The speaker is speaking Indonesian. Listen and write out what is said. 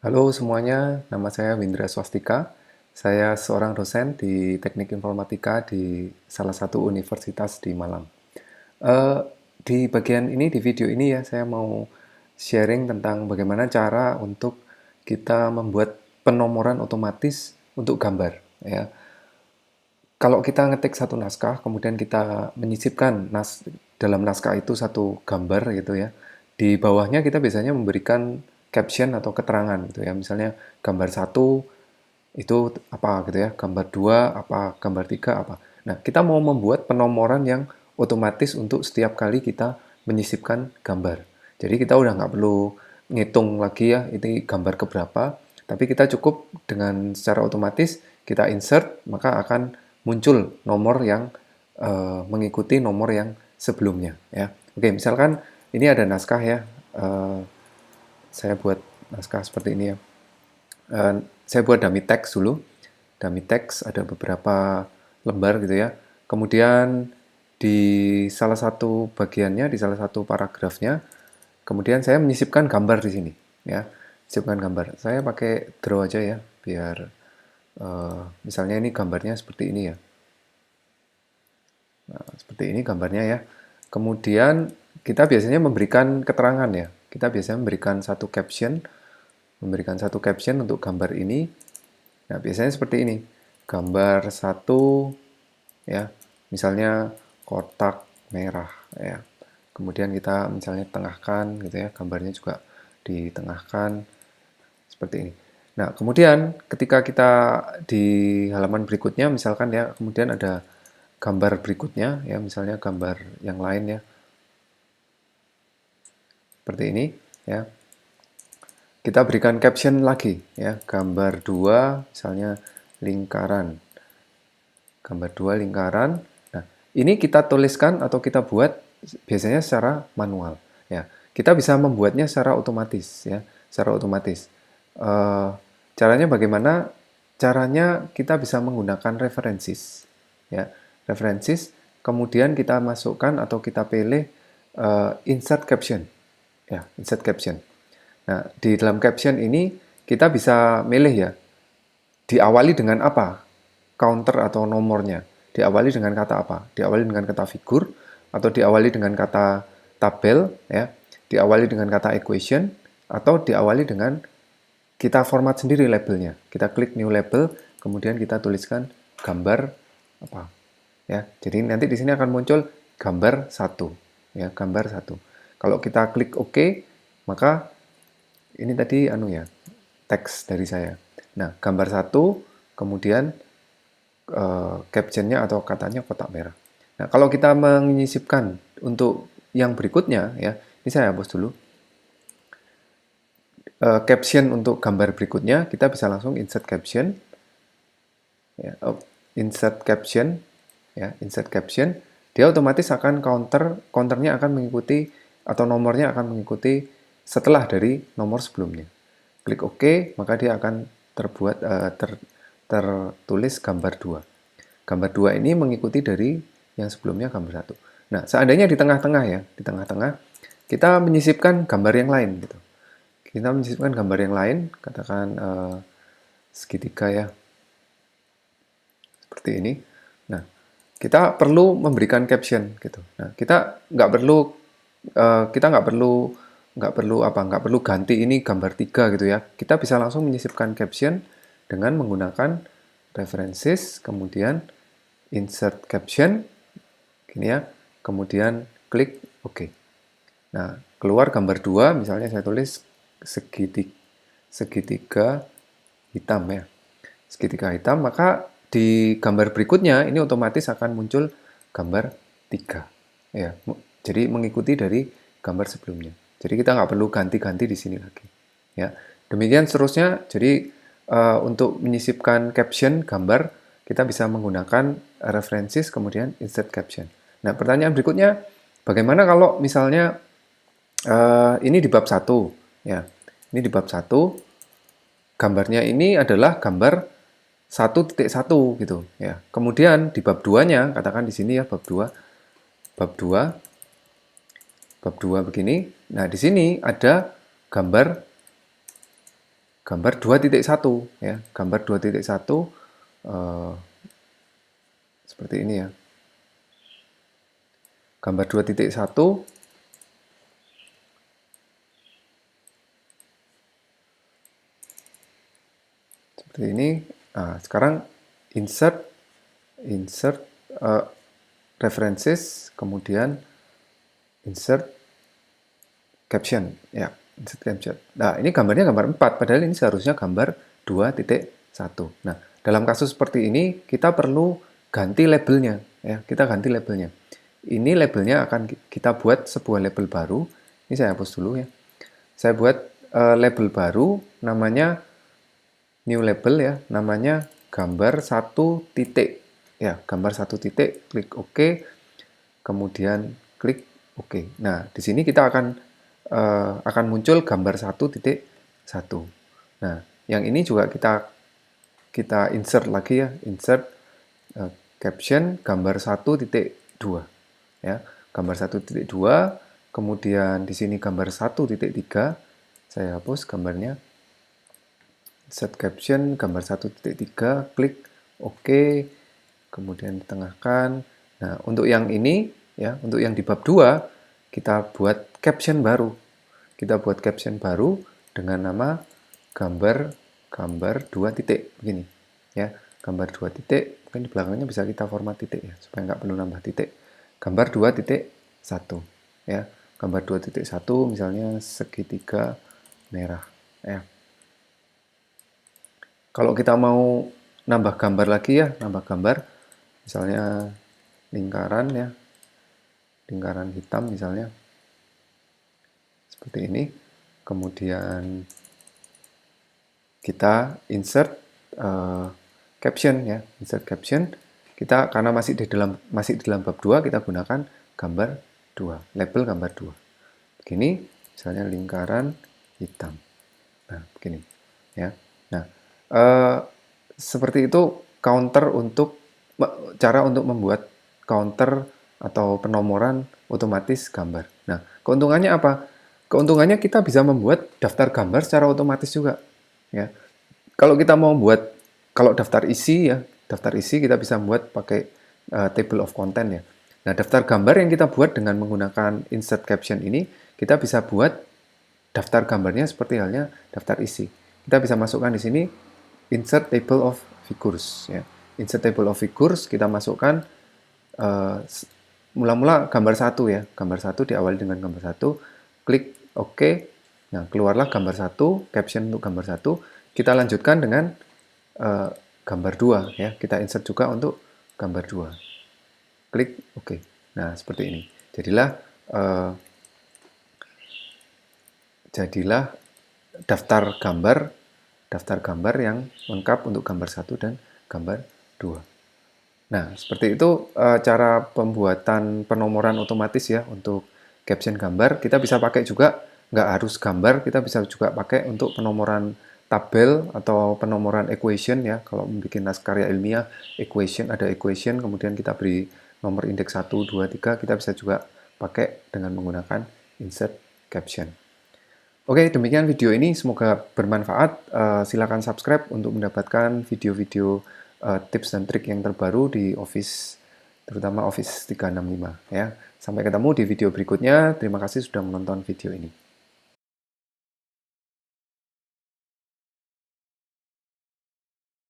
Halo semuanya, nama saya Windra Swastika. Saya seorang dosen di Teknik Informatika di salah satu universitas di Malang. Eh, di bagian ini, di video ini ya, saya mau sharing tentang bagaimana cara untuk kita membuat penomoran otomatis untuk gambar. Ya, kalau kita ngetik satu naskah, kemudian kita menyisipkan dalam naskah itu satu gambar gitu ya. Di bawahnya kita biasanya memberikan caption atau keterangan gitu ya. Misalnya gambar satu itu apa gitu ya, gambar dua apa, gambar tiga apa. Nah, kita mau membuat penomoran yang otomatis untuk setiap kali kita menyisipkan gambar. Jadi kita udah nggak perlu ngitung lagi ya, ini gambar keberapa, tapi kita cukup dengan secara otomatis kita insert, maka akan muncul nomor yang mengikuti nomor yang sebelumnya ya. Oke, misalkan ini ada naskah ya, eh, saya buat naskah seperti ini ya. Saya buat dummy text dulu. Dummy text ada beberapa lembar gitu ya. Kemudian di salah satu bagiannya, di salah satu paragrafnya, kemudian saya menyisipkan gambar di sini ya. Sisipkan gambar. Saya pakai draw aja ya, biar misalnya ini gambarnya seperti ini ya. Nah, seperti ini gambarnya ya. Kemudian kita biasanya memberikan keterangan ya. Kita biasanya memberikan satu caption untuk gambar ini. Nah, biasanya seperti ini. Gambar satu ya, misalnya kotak merah ya. Kemudian kita misalnya tengahkan gitu ya, gambarnya juga ditengahkan seperti ini. Nah, kemudian ketika kita di halaman berikutnya misalkan ya, kemudian ada gambar berikutnya ya, misalnya gambar yang lain ya. Seperti ini ya. Kita berikan caption lagi ya, gambar 2 misalnya lingkaran. Gambar 2 lingkaran. Nah, ini kita tuliskan atau kita buat biasanya secara manual ya. Kita bisa membuatnya secara otomatis ya, secara otomatis. Eh, caranya bagaimana? Caranya kita bisa menggunakan references ya. References kemudian kita masukkan atau kita pilih insert caption ya, insert caption. Nah, di dalam caption ini kita bisa milih ya, diawali dengan apa? Counter atau nomornya. Diawali dengan kata apa? Diawali dengan kata figur atau diawali dengan kata tabel ya. Diawali dengan kata equation atau diawali dengan kita format sendiri labelnya. Kita klik new label, kemudian kita tuliskan gambar apa? Ya. Jadi nanti di sini akan muncul gambar satu ya, gambar satu. Kalau kita klik OK, maka ini tadi teks dari saya. Nah, gambar satu, kemudian captionnya atau katanya kotak merah. Nah, kalau kita menyisipkan untuk yang berikutnya ya, ini saya hapus dulu. Caption untuk gambar berikutnya kita bisa langsung insert caption, ya, insert caption, ya, insert caption. Dia otomatis akan counternya akan mengikuti atau nomornya akan mengikuti setelah dari nomor sebelumnya. Klik OK, maka dia akan tertulis gambar 2. Gambar 2 ini mengikuti dari yang sebelumnya gambar 1. Nah, seandainya di tengah-tengah ya, di tengah-tengah kita menyisipkan gambar yang lain gitu. Kita menyisipkan gambar yang lain, katakan segitiga ya, seperti ini. Nah, kita perlu memberikan caption gitu. Nah, kita nggak perlu ganti ini gambar 3 gitu ya. Kita bisa langsung menyisipkan caption dengan menggunakan references, kemudian insert caption, gini ya, kemudian klik OK. Nah, keluar gambar 2, misalnya saya tulis segitiga hitam ya. Segitiga hitam, maka di gambar berikutnya ini otomatis akan muncul gambar 3. Ya, jadi mengikuti dari gambar sebelumnya. Jadi kita nggak perlu ganti-ganti di sini lagi. Ya, demikian seterusnya. Jadi untuk menyisipkan caption gambar, kita bisa menggunakan references kemudian insert caption. Nah, pertanyaan berikutnya, bagaimana kalau misalnya ini di bab 1 ya. Ini di bab 1 gambarnya ini adalah gambar 1.1 gitu ya. Kemudian di bab 2-nya, katakan di sini ya bab 2. Bab 2 begini. Nah, di sini ada gambar gambar 2.1 ya, gambar 2.1 seperti ini ya. Gambar 2.1 seperti ini. Nah, sekarang insert references, kemudian insert caption ya, insert caption. Nah, ini gambarnya gambar 4, padahal ini seharusnya gambar 2.1. Nah, dalam kasus seperti ini kita perlu ganti labelnya ya, kita ganti labelnya. Ini labelnya akan kita buat sebuah label baru. Ini saya hapus dulu ya. Saya buat label baru, namanya new label ya, namanya gambar 1 titik ya, gambar 1 titik, klik OK, kemudian klik OK. Nah, di sini kita akan muncul gambar 1.1. Nah, yang ini juga kita insert lagi ya, insert caption gambar 1.2 ya, gambar 1.2, kemudian di sini gambar 1.3. Saya hapus gambarnya. Set caption gambar 1.3, klik OK, kemudian ditengahkan. Nah, untuk yang ini ya, untuk yang di bab 2 kita buat caption baru. Kita buat caption baru dengan nama gambar 2 titik begini ya. Gambar 2 titik, mungkin di belakangnya bisa kita format titik ya, supaya nggak perlu nambah titik. Gambar 2.1 ya. Gambar 2.1 misalnya segitiga merah ya. Kalau kita mau nambah gambar lagi ya, nambah gambar, misalnya lingkaran ya, lingkaran hitam misalnya, seperti ini. Kemudian kita insert caption ya, insert caption. Kita karena masih di dalam bab 2, kita gunakan gambar 2, label gambar 2. Begini, misalnya lingkaran hitam. Nah, begini ya. Nah, seperti itu cara untuk membuat counter atau penomoran otomatis gambar. Nah, keuntungannya apa? Keuntungannya kita bisa membuat daftar gambar secara otomatis juga. Ya, kalau kita mau buat, kalau daftar isi ya, daftar isi kita bisa membuat pakai table of content ya. Nah, daftar gambar yang kita buat dengan menggunakan insert caption ini, kita bisa buat daftar gambarnya seperti halnya daftar isi. Kita bisa masukkan di sini insert table of figures ya. Insert table of figures kita masukkan mula-mula gambar 1 ya. Gambar 1 diawali dengan gambar 1, klik OK. Nah, keluarlah gambar 1, caption untuk gambar 1. Kita lanjutkan dengan gambar 2 ya. Kita insert juga untuk gambar 2. Klik OK. Nah, seperti ini. Jadilah daftar gambar yang lengkap untuk gambar 1 dan gambar 2. Nah, seperti itu cara pembuatan penomoran otomatis ya untuk caption gambar. Kita bisa pakai juga, nggak harus gambar, kita bisa juga pakai untuk penomoran tabel atau penomoran equation ya. Kalau membuat naskah karya ilmiah, ada equation, kemudian kita beri nomor indeks 1, 2, 3, kita bisa juga pakai dengan menggunakan insert caption. Oke, demikian video ini. Semoga bermanfaat. Silakan subscribe untuk mendapatkan video-video tips dan trik yang terbaru di Office, terutama Office 365 ya. Sampai ketemu di video berikutnya. Terima kasih sudah menonton video ini.